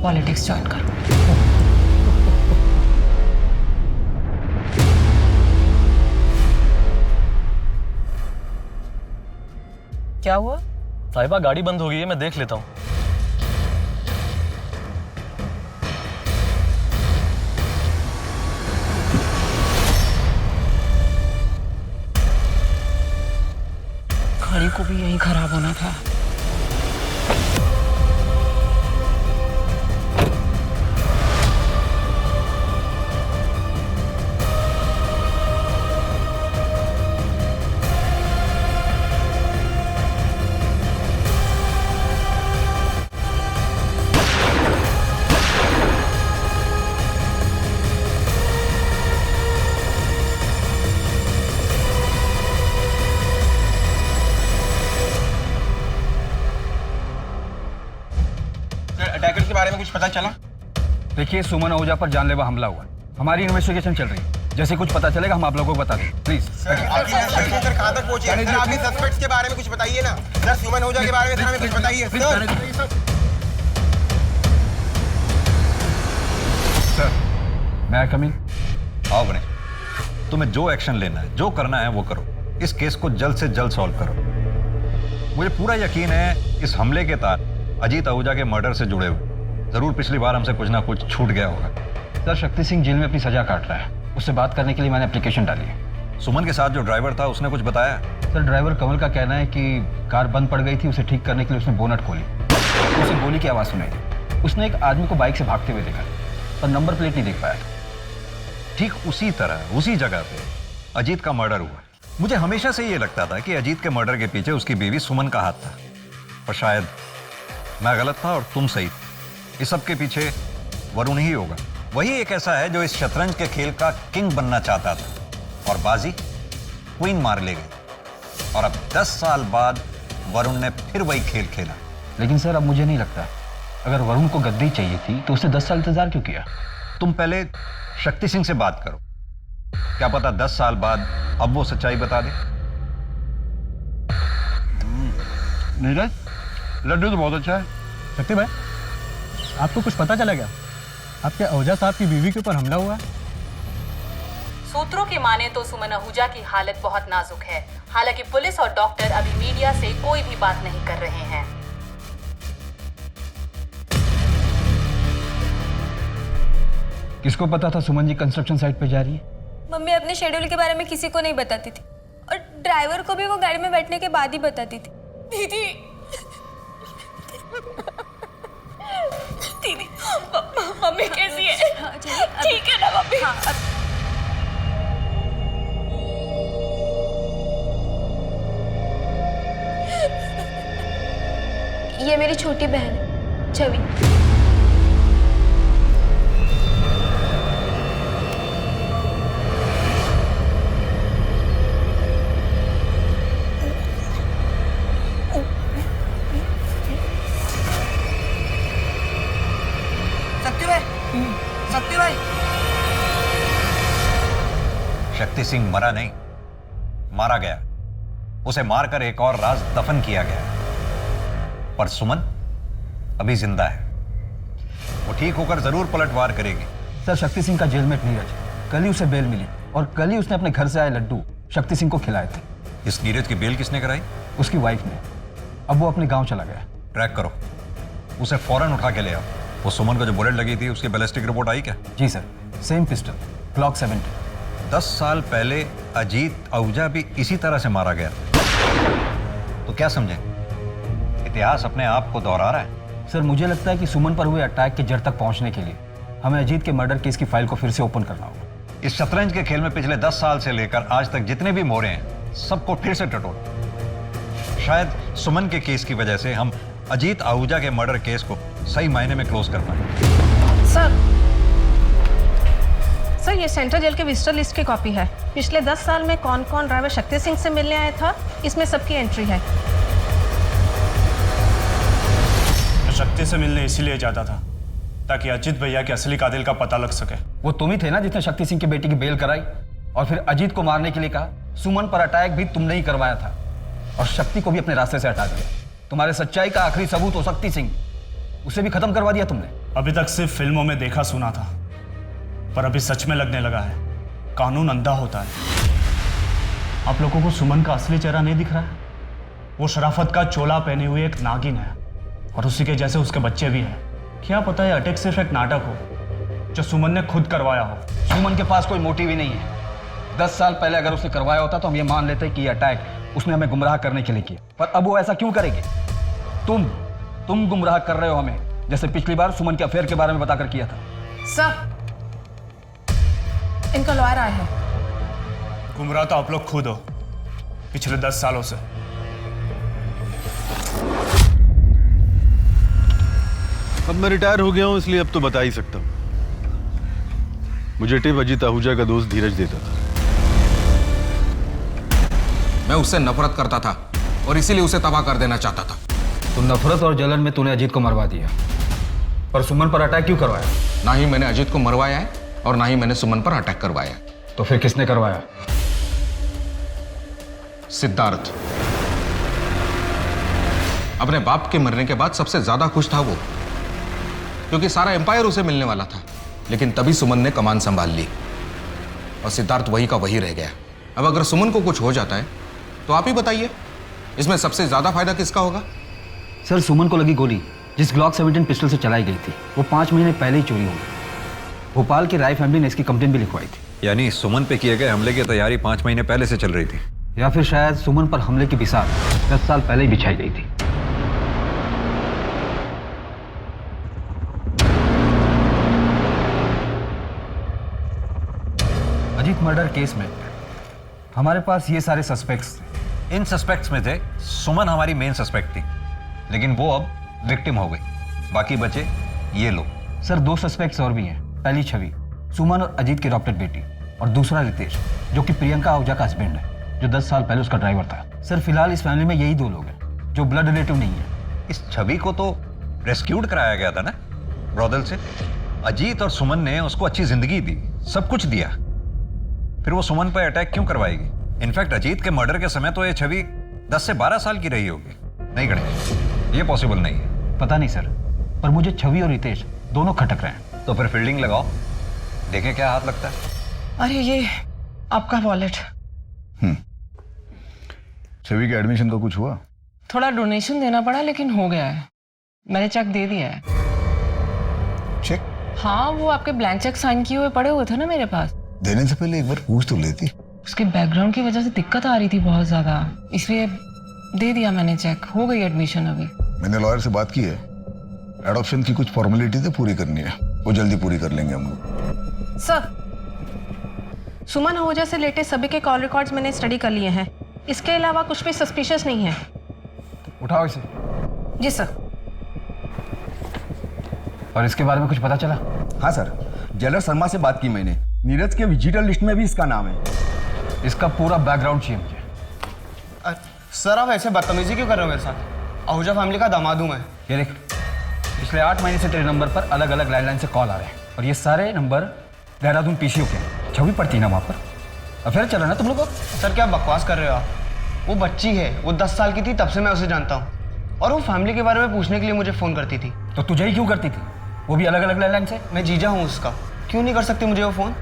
पॉलिटिक्स ज्वाइन करूँ। क्या हुआ? साहिबा गाड़ी बंद हो गई है, मैं देख लेता हूँ। गाड़ी को भी यहीं खराब होना था। कुछ पता चला? देखिए, सुमन आहूजा पर जानलेवा हमला हुआ। हमारी इन्वेस्टिगेशन चल रही है। जैसे कुछ पता चलेगा हम आप लोगों को बता दें, प्लीज। सर कहाँ तक पहुंची है? सर अभी सस्पेक्ट्स के बारे में कुछ बताइए ना। सर सुमन आहूजा के बारे में हमें कुछ बताइए सर। मैं आई कम इन? आओ गणेश, तुम्हें जो एक्शन लेना है, जो करना है वो करो। इस केस को जल्द से जल्द सॉल्व करो। मुझे पूरा यकीन है इस हमले के तार अजीत आहूजा के मर्डर से जुड़े हुए। जरूर पिछली बार हमसे कुछ ना कुछ छूट गया होगा। सर, शक्ति सिंह जेल में अपनी सजा काट रहा है। उससे बात करने के लिए मैंने एप्लीकेशन डाली है। सुमन के साथ जो ड्राइवर था उसने कुछ बताया? सर, ड्राइवर कमल का कहना है कि कार बंद पड़ गई थी, उसे ठीक करने के लिए उसने बोनट खोली। उसे गोली की आवाज़ सुनाई थी। उसने एक आदमी को बाइक से भागते हुए देखा, पर नंबर प्लेट नहीं देख पाया। ठीक उसी तरह उसी जगह पे अजीत का मर्डर हुआ। मुझे हमेशा से ये लगता था कि अजीत के मर्डर के पीछे उसकी बीवी सुमन का हाथ था, पर शायद मैं गलत था और तुम सही थे। इस सब के पीछे वरुण ही होगा। वही एक ऐसा है जो इस शतरंज के खेल का किंग बनना चाहता था और बाजी क्वीन मार ले गई। और अब 10 साल बाद वरुण ने फिर वही खेल खेला। लेकिन सर, अब मुझे नहीं लगता, अगर वरुण को गद्दी चाहिए थी तो उसने 10 साल इंतजार क्यों किया? तुम पहले शक्ति सिंह से बात करो, क्या पता 10 साल बाद अब वो सच्चाई बता दे। नीरज, लड्डू तो बहुत अच्छा है। शक्ति भाई, आपको कुछ पता चला क्या? आपके आहूजा साहब की बीवी के ऊपर हमला हुआ है? सूत्रों की माने तो सुमन आहूजा की हालत बहुत नाजुक है। हालांकि पुलिस और डॉक्टर अभी मीडिया से कोई भी बात नहीं कर रहे हैं। किसको पता था सुमन जी कंस्ट्रक्शन साइट पे जा रही है? मम्मी अपने शेड्यूल के बारे में किसी को नहीं बताती थी और ड्राइवर को भी वो गाड़ी में बैठने के बाद ही बताती थी। दीदी दीदी, मम्मी कैसी है? ठीक है ना मम्मी? ये मेरी छोटी बहन है छवि। शक्ति भाई, शक्ति सिंह मरा नहीं, मारा गया। उसे मारकर एक और राज दफन किया गया, पर सुमन अभी जिंदा है। वो ठीक होकर जरूर पलटवार करेगी। सर, शक्ति सिंह का जेलमेट नीरज, कल ही उसे बेल मिली और कल ही उसने अपने घर से आए लड्डू शक्ति सिंह को खिलाए थे। इस नीरज की बेल किसने कराई? उसकी वाइफ ने। अब वो अपने गांव चला गया। ट्रैक करो, उसे फौरन उठा के ले आओ। वो सुमन को जो बुलेट लगी थी उसकी बैलिस्टिक रिपोर्ट आई क्या? जी सर, सेम पिस्टल, क्लॉक 70। 10 साल पहले अजीत आहूजा भी इसी तरह से मारा गया। तो क्या समझे, इतिहास अपने आप को दोहरा रहा है। सर, मुझे लगता है कि सुमन पर हुए अटैक के जड़ तक पहुंचने के लिए हमें अजीत के मर्डर केस की फाइल को फिर से ओपन करना होगा। इस शतरंज के खेल में पिछले 10 साल से लेकर आज तक जितने भी मोड़े हैं सबको फिर से टटोल। शायद सुमन के केस की वजह से हम अजीत आहूजा के मर्डर केस को सही मायने में क्लोज कर पाए। सर, ये सेंट्रल जेल के विजिटर लिस्ट की कॉपी है। पिछले 10 साल में कौन कौन ड्राइवर शक्ति सिंह से मिलने आया था, इसमें सबकी एंट्री है। मैं शक्ति से मिलने इसीलिए जाता था ताकि अजीत भैया के असली कातिल का पता लग सके। वो तुम ही थे ना जिसने शक्ति सिंह की बेटी की बेल कराई और फिर अजीत को मारने के लिए कहा। सुमन पर अटैक भी तुमने ही करवाया था और शक्ति को भी अपने रास्ते से हटा दिया। तुम्हारे सच्चाई का आखिरी सबूत हो शक्ति सिंह, उसे भी खत्म करवा दिया तुमने। अभी तक सिर्फ फिल्मों में देखा सुना था, पर अभी सच में लगने लगा है कानून अंधा होता है। आप लोगों को सुमन का असली चेहरा नहीं दिख रहा है? वो शराफत का चोला पहने हुए एक नागिन है और उसी के जैसे उसके बच्चे भी हैं। क्या पता है अटैक सिर्फ एक नाटक हो जो सुमन ने खुद करवाया हो। सुमन के पास कोई मोटिव ही नहीं है। 10 साल पहले अगर उसने करवाया होता तो हम ये मान लेते कि ये अटैक उसने हमें गुमराह करने के लिए किया, पर अब वो ऐसा क्यों करेगी? तुम गुमराह कर रहे हो हमें, जैसे पिछली बार सुमन के अफेयर के बारे में बताकर किया था। सर, इनका लॉयर आया है। गुमराह तो आप लोग खुद हो पिछले 10 सालों से। अब मैं रिटायर हो गया हूं, इसलिए अब तो बता ही सकता हूं। मुझे टिप अजीत आहूजा का दोस्त धीरज देता था। मैं उससे नफरत करता था और इसीलिए उसे तबाह कर देना चाहता था। तो नफरत और जलन में तूने अजीत को मरवा दिया, पर सुमन पर अटैक क्यों करवाया? ना ही मैंने अजीत को मरवाया है और ना ही मैंने सुमन पर अटैक करवाया है। तो फिर किसने करवाया? सिद्धार्थ। अपने बाप के मरने के बाद सबसे ज्यादा खुश था वो, क्योंकि सारा एम्पायर उसे मिलने वाला था। लेकिन तभी सुमन ने कमान संभाल ली और सिद्धार्थ वही का वही रह गया। अब अगर सुमन को कुछ हो जाता है तो आप ही बताइए, इसमें सबसे ज्यादा फायदा किसका होगा? सर, सुमन को लगी गोली जिस ग्लॉक 17 पिस्टल से चलाई गई थी वो 5 महीने पहले ही चोरी हो गई। भोपाल की राय फैमिली ने इसकी कंप्लेंट भी लिखवाई थी। यानी सुमन पे किए गए हमले की तैयारी 5 महीने पहले से चल रही थी, या फिर शायद सुमन पर हमले की बिसात 10 साल पहले ही बिछाई गई थी। अजीत मर्डर केस में हमारे पास ये सारे सस्पेक्ट्स थे। इन सस्पेक्ट्स में थे सुमन हमारी मेन सस्पेक्ट थी, लेकिन वो अब विक्टिम हो गई। बाकी बचे ये लोग। सर, 2 सस्पेक्ट्स और भी हैं। पहली छवि, सुमन और अजीत की अडॉप्टेड बेटी, और दूसरा रितेश, जो कि प्रियंका आहूजा का हस्बैंड है, जो 10 साल पहले उसका ड्राइवर था। सर, फिलहाल इस फैमिली में यही 2 लोग हैं जो ब्लड रिलेटिव नहीं है। इस छवि को तो रेस्क्यूड कराया गया था ना ब्रॉदल से। अजीत और सुमन ने उसको अच्छी जिंदगी दी, सब कुछ दिया, फिर वो सुमन पर अटैक क्यों करवाएगी? इनफैक्ट अजीत के मर्डर के समय तो ये छवि 10 से 12 साल की रही होगी। नहीं गणेश, ये पॉसिबल नहीं है। पता नहीं सर, पर मुझे छवि और रितेश दोनों खटक रहे हैं। तो फिर फील्डिंग लगाओ, देखें क्या हाथ लगता है। अरे ये आपका वॉलेट। छवि के एडमिशन का कुछ हुआ? थोड़ा डोनेशन देना पड़ा लेकिन हो गया है। मैंने चेक दे दिया है। चेक? हाँ, वो आपके ब्लैंक चेक साइन किए हुए पड़े हुए थे ना मेरे पास। देने से पहले एक बार पूछ तो लेती। उसके बैकग्राउंड की वजह से दिक्कत आ रही थी बहुत ज्यादा, इसलिए दे दिया मैंने चेक। हो गई एडमिशन अभी। मैंने लॉयर से बात की है, एडॉप्शन की कुछ फॉर्मेलिटी तो पूरी करनी है, वो जल्दी पूरी कर लेंगे हम लोग। सर, सुमन आहूजा से लेटेस्ट सभी के कॉल रिकॉर्ड्स मैंने स्टडी कर लिए हैं। इसके अलावा कुछ भी सस्पिशियस नहीं है। उठाओ इसे। जी सर। और इसके बारे में कुछ पता चला? हाँ सर, जेलर शर्मा से बात की मैंने। नीरज के विजिटर लिस्ट में भी इसका नाम है। इसका पूरा बैकग्राउंड चाहिए मुझे। सर, आप ऐसे बदतमीजी क्यों कर रहे हो मेरे साथ? आहूजा फैमिली का दामाद हूं मैं। ये देख, पिछले 8 महीने से तेरे नंबर पर अलग अलग लैंडलाइन से कॉल आ रहे हैं और ये सारे नंबर देहरादून पीसीओ के हैं। छवि पड़ती ना वहाँ पर। अफेयर चल रहा ना तुम लोगों का? सर, क्या बकवास कर रहे हो आप? वो बच्ची है, वो 10 साल की थी तब से मैं उसे जानता हूँ, और वो फैमिली के बारे में पूछने के लिए मुझे फ़ोन करती थी। तो तुझे ही क्यों करती थी? वो भी अलग अलग लैंडलाइन से। मैं जीजा हूँ उसका, क्यों नहीं कर सकती मुझे वो फ़ोन?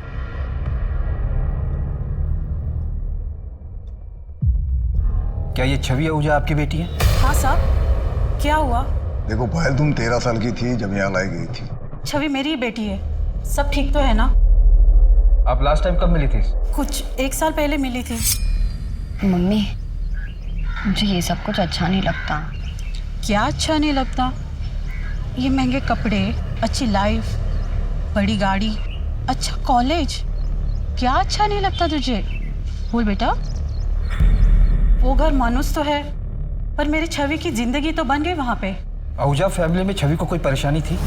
क्या ये छवि आहूजा आपकी बेटी है? हाँ साहब, क्या हुआ? देखो पायल, तुम 13 साल की थी जब यहाँ लाई गई थी। छवि मेरी ही बेटी है। सब ठीक तो है ना? आप लास्ट टाइम कब मिली थी? कुछ 1 साल पहले मिली थी। मम्मी, मुझे ये सब कुछ अच्छा नहीं लगता। क्या अच्छा नहीं लगता? ये महंगे कपड़े, अच्छी लाइफ, बड़ी गाड़ी, अच्छा कॉलेज, क्या अच्छा नहीं लगता तुझे? बोल बेटा। वो घर मानुस तो है, पर मेरी छवि की जिंदगी तो बन गई वहाँ पे। आहूजा फैमिली में छवि को कोई परेशानी थी?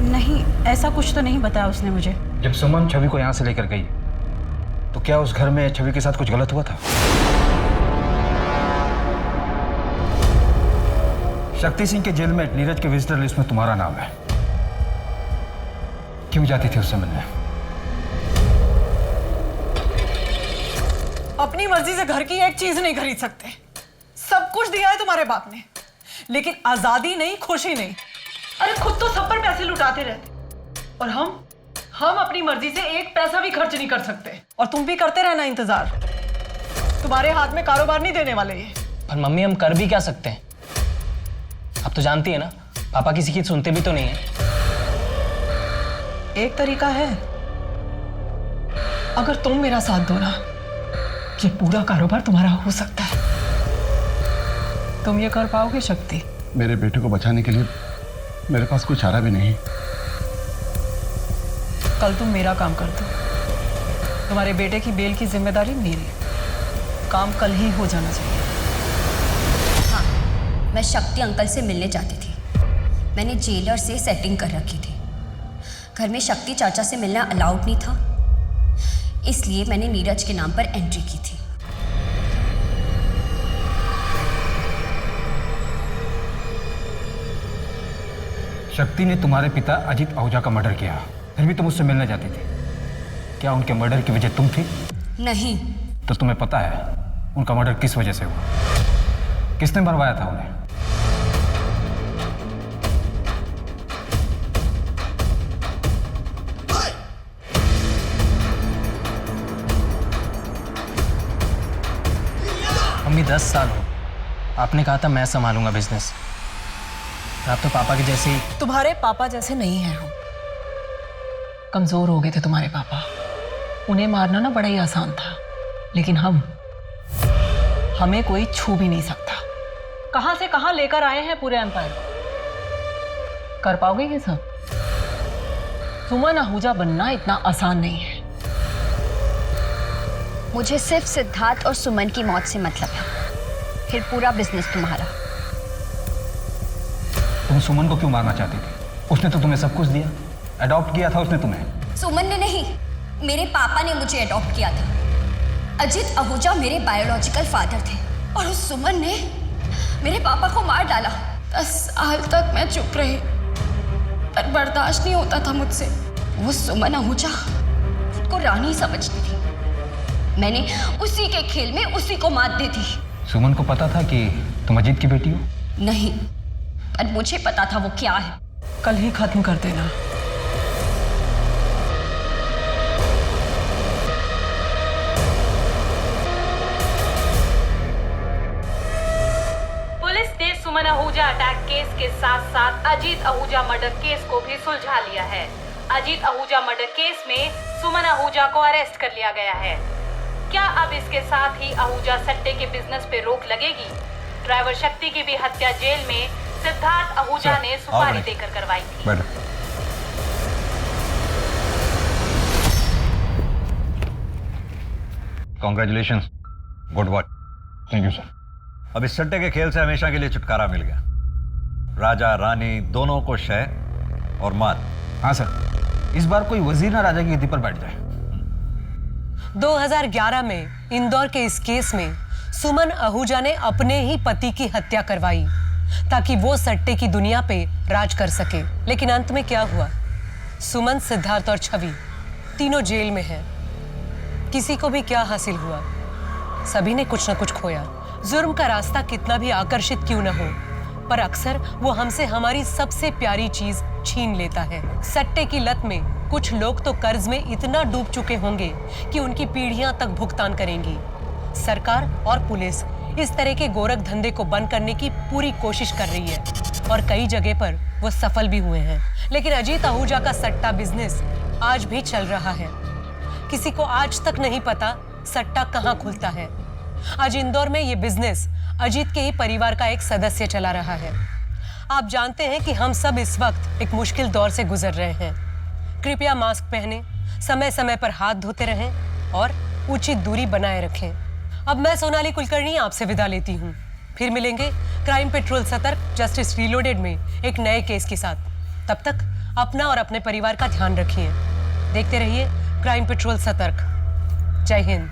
नहीं, ऐसा कुछ तो नहीं बताया उसने मुझे। जब सुमन छवि को यहाँ से लेकर गई तो क्या उस घर में छवि के साथ कुछ गलत हुआ था? शक्ति सिंह के जेल में नीरज के विजिटर लिस्ट में तुम्हारा नाम है। क्यों जाती थी उससे मिलने? अपनी मर्जी से घर की एक चीज नहीं खरीद सकते। सब कुछ दिया है तुम्हारे बाप ने, लेकिन आजादी नहीं, खुशी नहीं। अरे खुद तो सब पर पैसे लुटाते रहते, और हम अपनी मर्जी से एक पैसा भी खर्च नहीं कर सकते। और तुम भी करते रहना इंतजार। तुम्हारे हाथ में कारोबार नहीं देने वाले ये। पर मम्मी, हम कर भी क्या सकते हैं? अब तो जानती है ना, पापा किसी की सुनते भी तो नहीं है। एक तरीका है, अगर तुम मेरा साथ दो ना, ये पूरा कारोबार तुम्हारा हो सकता है। तुम ये कर पाओगे शक्ति? मेरे बेटे को बचाने के लिए मेरे पास कोई चारा भी नहीं। कल तुम मेरा काम कर दो, तुम्हारे बेटे की बेल की जिम्मेदारी मेरी। काम कल ही हो जाना चाहिए। हाँ, मैं शक्ति अंकल से मिलने जाती थी। मैंने जेलर से सेटिंग कर रखी थी। घर में शक्ति चाचा से मिलना अलाउड नहीं था, इसलिए मैंने नीरज के नाम पर एंट्री की थी। शक्ति ने तुम्हारे पिता अजीत आहूजा का मर्डर किया, फिर भी तुम उससे मिलने जाती थी। क्या उनके मर्डर की वजह तुम थी? नहीं। तो तुम्हें पता है उनका मर्डर किस वजह से हुआ? किसने मरवाया था उन्हें? मम्मी 10 साल हो, आपने कहा था मैं संभालूंगा बिजनेस। आप तो पापा के जैसे ही। तुम्हारे पापा जैसे नहीं हैं हम। कमजोर हो गए थे तुम्हारे पापा, उन्हें मारना ना बड़ा ही आसान था, लेकिन हमें कोई छू भी नहीं सकता। कहां से कहां लेकर आए हैं पूरे एम्पायर को। कर पाओगे ये सब? सुमन आहूजा बनना इतना आसान नहीं है। मुझे सिर्फ सिद्धार्थ और सुमन की मौत से मतलब है, फिर पूरा बिजनेस तुम्हारा। तुम सुमन को क्यों मारना चाहती थी? उसने तो तुम्हें सब कुछ दिया, अडॉप्ट किया था उसने तुम्हें। सुमन ने नहीं, मेरे पापा ने मुझे अडॉप्ट किया था। अजीत आहूजा मेरे बायोलॉजिकल फादर थे और उस सुमन ने मेरे पापा को मार डाला। 10 साल तक मैं चुप रही, पर बर्दाश्त नहीं होता था मुझसे। वो सुमन आहूजा खुद को रानी समझती थी, मैंने उसी के खेल में उसी को मात दी थी। सुमन को पता था कि तुम अजीत की बेटी हो? नहीं, पर मुझे पता था वो क्या है। कल ही खत्म कर देना। पुलिस ने सुमन आहूजा अटैक केस के साथ साथ अजीत आहूजा मर्डर केस को भी सुलझा लिया है। अजीत आहूजा मर्डर केस में सुमन आहूजा को अरेस्ट कर लिया गया है। क्या अब इसके साथ ही आहूजा सट्टे के बिजनेस पे रोक लगेगी? ड्राइवर शक्ति की भी हत्या जेल में सिद्धार्थ आहूजा ने सुपारी देकर करवाई थी। Congratulations, good work. Thank you sir. अब इस सट्टे के खेल से हमेशा के लिए छुटकारा मिल गया। राजा रानी दोनों को शह और मात। हाँ सर, इस बार कोई वजीर ना राजा की गद्दी पर बैठ जाए। 2011 में इंदौर के इस केस में सुमन आहूजा ने अपने ही पति की हत्या करवाई ताकि वो सट्टे की दुनिया पे राज कर सके। लेकिन अंत में क्या हुआ? सुमन, सिद्धार्थ और छवि तीनों जेल में हैं। किसी को भी क्या हासिल हुआ? सभी ने कुछ न कुछ खोया। जुर्म का रास्ता कितना भी आकर्षित क्यों न हो, पर अक्सर वो हमसे हमारी सबसे प्यारी चीज छीन लेता है। सट्टे की लत में कुछ लोग तो कर्ज में इतना डूब चुके होंगे कि उनकी पीढ़ियां तक भुगतान करेंगी। सरकार और पुलिस इस तरह के गोरख धंधे को बंद करने की पूरी कोशिश कर रही है और कई जगह पर वो सफल भी हुए हैं। लेकिन अजीत आहूजा का सट्टा बिजनेस आज भी चल रहा है। किसी को आज तक नहीं पता सट्टा कहाँ खुलता है। आज इंदौर में ये बिजनेस अजीत के ही परिवार का एक सदस्य चला रहा है। आप जानते हैं कि हम सब इस वक्त एक मुश्किल दौर से गुजर रहे हैं। कृपया मास्क पहनें, समय समय पर हाथ धोते रहें और उचित दूरी बनाए रखें। अब मैं सोनाली कुलकर्णी आपसे विदा लेती हूँ। फिर मिलेंगे क्राइम पेट्रोल सतर्क जस्टिस रीलोडेड में एक नए केस के साथ। तब तक अपना और अपने परिवार का ध्यान रखिए। देखते रहिए क्राइम पेट्रोल सतर्क। जय हिंद।